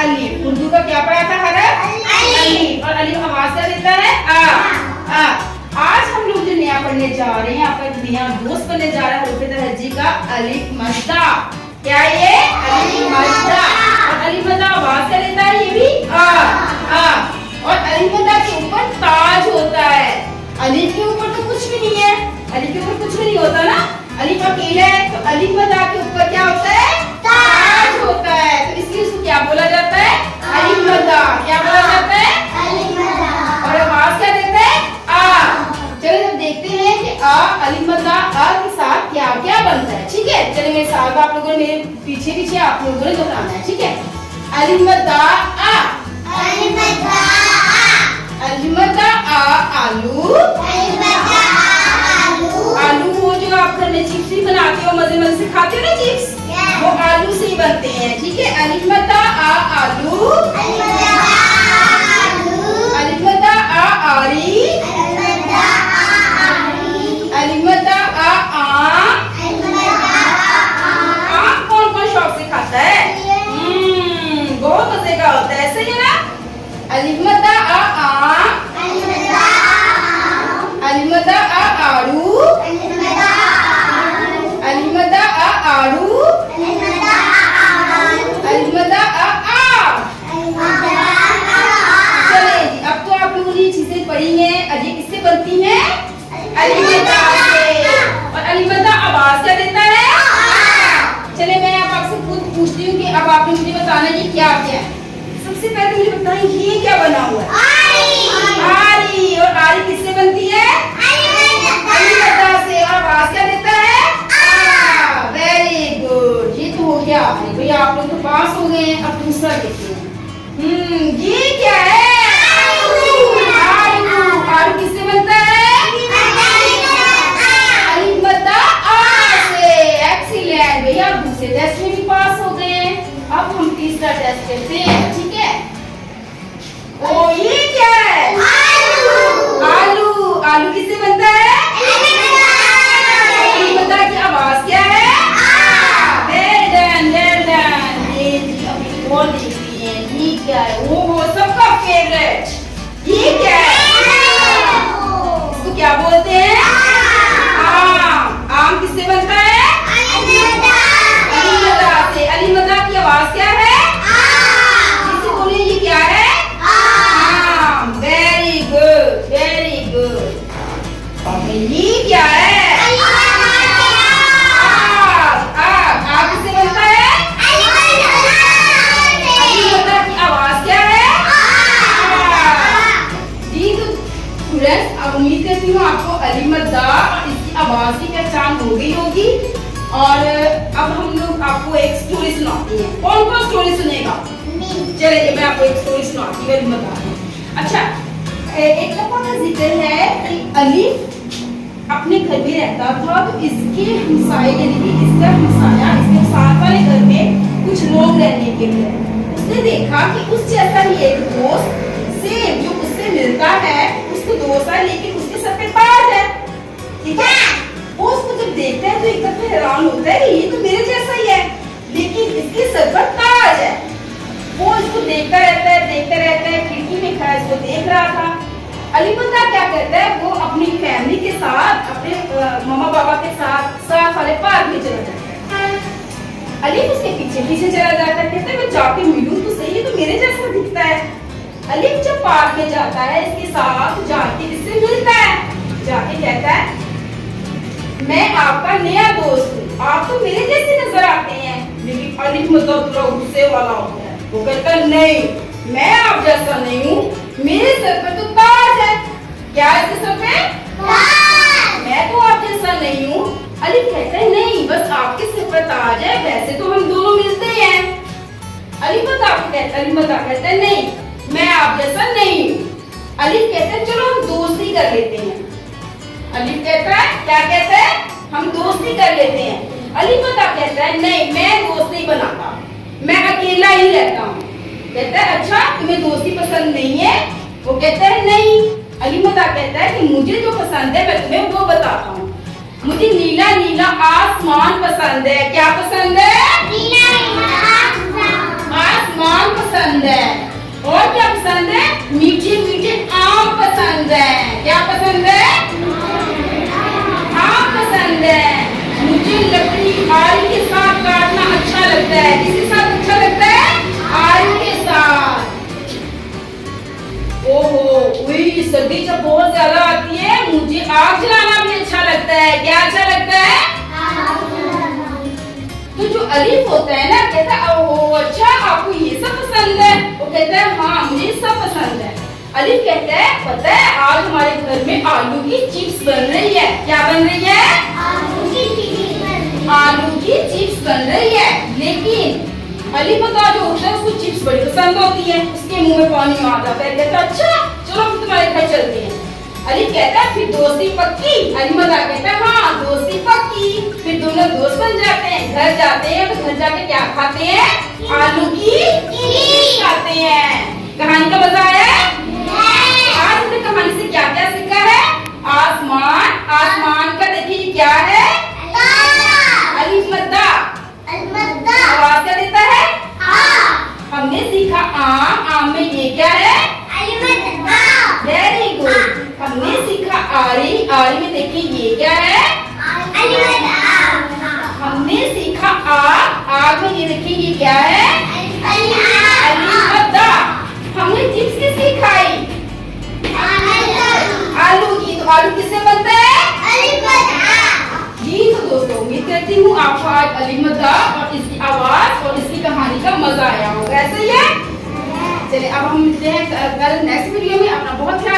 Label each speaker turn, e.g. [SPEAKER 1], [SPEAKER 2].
[SPEAKER 1] अलिफ। उर्दू का क्या पढ़ा था हरफ? अलिफ। और अलिफ आवाज क्या देता है? आ। आज हम लोग जो नया पढ़ने जा रहे हैं, आपका एक नया दोस्त बनने जा रहा है हरूफ तहज्जी का अलिफ मद्दा। क्या ये? अलिफ मद्दा। और अलिफ मद्दा आवाज क्या देता है? ये भी आ। और अलिफ मद्दा के ऊपर ताज होता है। अलिफ के ऊपर तो कुछ भी नहीं है, अलिफ के ऊपर कुछ भी नहीं होता ना, अलिफ अकेला है, तो अलिफ मद्दा के ऊपर क्या होता है? ताज होता है। तो इसलिए इसको क्या बोला जाता है? अलिफ मद्दा। क्या बोला जाता है? अलिफ मद्दा। और आवाज क्या देता है? आ। चलिए अब देखते हैं कि आ अलिफ मद्दा आ के साथ क्या क्या बनता है। ठीक है, चलिए मेरे साथ आप लोगों ने, मेरे पीछे पीछे आप लोगों ने बताना है। ठीक है, अलिफ मद्दा आ। अलिफ मद्दा आ। अलिफ मद्दा आ आलू। अलिफ मद्दा आ आलू। आलू वो जो आप घर में चिप्स भी बनाते हो, मजे मजे से खाते हो ना चिप्स, वो आलू से ही बनते हैं। ठीक है, अलिफ मद्दा आ आलू। अलिफ मद्दा आ आलू। अलिफ मद्दा आ आरी। अलिफ मद्दा आ आरी। अलिफ मद्दा आ आम। अलिफ मद्दा आ आम कौन कौन शौक से खाता है? बहुत मजे का होता है, सही है ना? अलिफ मद्दा आ आम। अलिफ मद्दा आ आम। अलिफ मद्दा आ आड़ू। अलिफ मद्दा आ आड़ू। अलिफ मद्दा आ आड़ू। अलिफ मद्दा आ आड़ू। अलिफ मद्दा आ आम। अलिफ मद्दा आ आम। चलिए जी, अब तो आप लोगों ने ये चीजें पढ़ी हैं। अब ये किससे बनती हैं? अलिफ मद्दा से। और अलिफ मद्दा आवाज क्या देता है? चलिए मैं अब आपसे खुद पूछती हूँ कि अब आपने मुझे बताना है ये क्या क्या है। सबसे पहले मुझे बताएं ये क्या बना हुआ है? आरी। और आरी किससे बनती है? अलिफ मद्दा से। और आवाज क्या देता है? आ। वेरी गुड, ये तो हो गया आपने, भाई आप लोग तो पास हो गए। अब दूसरा देखते हैं। ये क्या है? आलू। आलू किससे बनता है? अलिफ मद्दा आ से। एक्सीलेंट, भैया आप दूसरे टेस्ट में भी पास हो गए। अब हम तीसरा टेस्ट करते हैं। ठीक है, ओ ये क्या है? आलू। आलू। आलू किससे बनता है? अलिफ मद्दा की आवाज क्या है? आ। Well done, well done. ये जी अब एक और देखते हैं, ये क्या है? वो सबका फेवरेट, ये क्या है? इसको क्या बोलते हैं? आम। आम किससे बनता है? अलिफ मद्दा से। अलिफ मद्दा की आवाज क्या है? जिसे बोले ये क्या है? आम। Very good, very good. और ये क्या है? आग। आग किससे बनता है? अलिफ मद्दा की आवाज क्या है? जी तो स्टूडेंट्स, अब उम्मीद करती हूँ आपको अलिफ मद्दा और इसकी आवाज की पहचान हो गई होगी। और अब हम लोग आपको एक स्टोरी सुनाते हैं। कौन कौन स्टोरी सुनेगा? चलिए मैं आपको एक स्टोरी सुनाती हूँ, अलिफ मद्दा। अच्छा, एक दफा का जिक्र है कि अलिफ अपने घर में रहता था, तो इसके हमसाये यानी कि इसका हमसाया, इसके साथ वाले घर में कुछ लोग रहने के लिए, उसने देखा कि उस जैसा ही एक दोस्त सेम जो उससे मिलता है, उसको दोस्त है लेकिन उसके सर पे ताज है। ठीक है, वो उसको जब देखता है तो एक दफा हैरान होता है कि ये तो मेरे जैसा ही है, लेकिन इसके सर पर ताज है। वो इसको देखता रहता है, खिड़की में खड़ा इसको देख रहा था। अलिफ मद्दा क्या करता है, वो अपनी फैमिली के साथ, अपने मम्मा पापा के साथ वाले पार्क में चला जाता है। अलिफ उसके पीछे पीछे चला जाता है, कहता है मैं जाके मिलूं तो सही, तो मेरे जैसा दिखता है। अलिफ जब पार्क में जाता है, इसके साथ जाके इससे मिलता है, जाके कहता है मैं आपका नया दोस्त हूँ, आप तो मेरे जैसे नजर आते हैं। लेकिन अलिफ मद्दा थोड़ा गुस्से वाला होता है, वो कहता है नहीं, मैं आप जैसा नहीं हूँ, मेरे सर पर तो ताज है। क्या है इसके सर पे? ताज। मैं तो आप जैसा नहीं हूँ। अलिफ कहता है नहीं, बस आपके सिर पर ताज है, वैसे तो हम दोनों मिलते हैं। अलिफ मद्दा कहता है नहीं, मैं आप जैसा नहीं हूँ। अलिफ कहता है चलो हम दोस्ती कर लेते हैं। अलिफ कहता है क्या कहता है? हम दोस्ती कर लेते हैं। अलिफ मद्दा कहता है नहीं, मैं दोस्त नहीं बनाता, मैं अकेला ही रहता हूँ। कहता है अच्छा, तुम्हें दोस्ती पसंद नहीं है? वो कहता है नहीं। अलिफ मद्दा कहता है कि मुझे जो पसंद है मैं तुम्हें वो बताता हूँ, मुझे नीला नीला आसमान पसंद है। क्या पसंद है? नीला नीला आसमान। आसमान पसंद है। और क्या पसंद है? मीठे मीठे आम पसंद है। क्या पसंद है? आम पसंद है। मुझे लकड़ी आरी के साथ काटना अच्छा लगता है। किसके साथ अच्छा लगता है? आरी के साथ। ओहो, उई, सर्दी जब बहुत ज्यादा आती है मुझे आग जलाना भी अच्छा लगता है। क्या अच्छा लगता है? तो जो अलीफ होता है ना, कहता है ओहो अच्छा आपको ये सब पसंद है। वो कहता है हाँ मुझे सब पसंद है। अलीफ कहता है पता है आज हमारे घर में आलू की चिप्स बन रही है। क्या बन रही है? आलू की चिप्स बन रही है। लेकिन अलीफ का जो होता है उसको चिप्स बड़ी पसंद होती है। उसके मुंह में पानी आ जाता है। कहता है अच्छा चलो हम तुम्हारे घर चलते हैं। अलीफ कहता है फिर दोस्ती पक्की। अलीमदा कहता है हाँ दोस्ती पक्की। फिर दोनों दोस्त बन जाते हैं। घर जाते हैं तो घर जाके क्या खाते हैं? आलू की चिप्स खाते हैं। कहानी का मजा आया है? आज हमने कहानी से क्या क्या सीखा है? आसमान, आसमान का देखिए क्या है? अलीमदा आवाज क्या देता है? हमने सीखा आम, आम में ये क्या है? Very good. हमने सीखा आरी, आरी में देखिए ये क्या है? हमने सीखा आग, आग में ये देखिए ये क्या है? अलीमदा। हमने चिप्स किसकी खाई? आलू की। तो आलू किससे बनता है? जी तो दोस्तों उम्मीद करती हूँ आपको आज अलीमदा और इसकी आवाज और इसकी कहानी का मजा आया होगा। ऐसा ही है। चलिए अब हम मिलते हैं कल नेक्स्ट वीडियो में। अपना बहुत ख्याल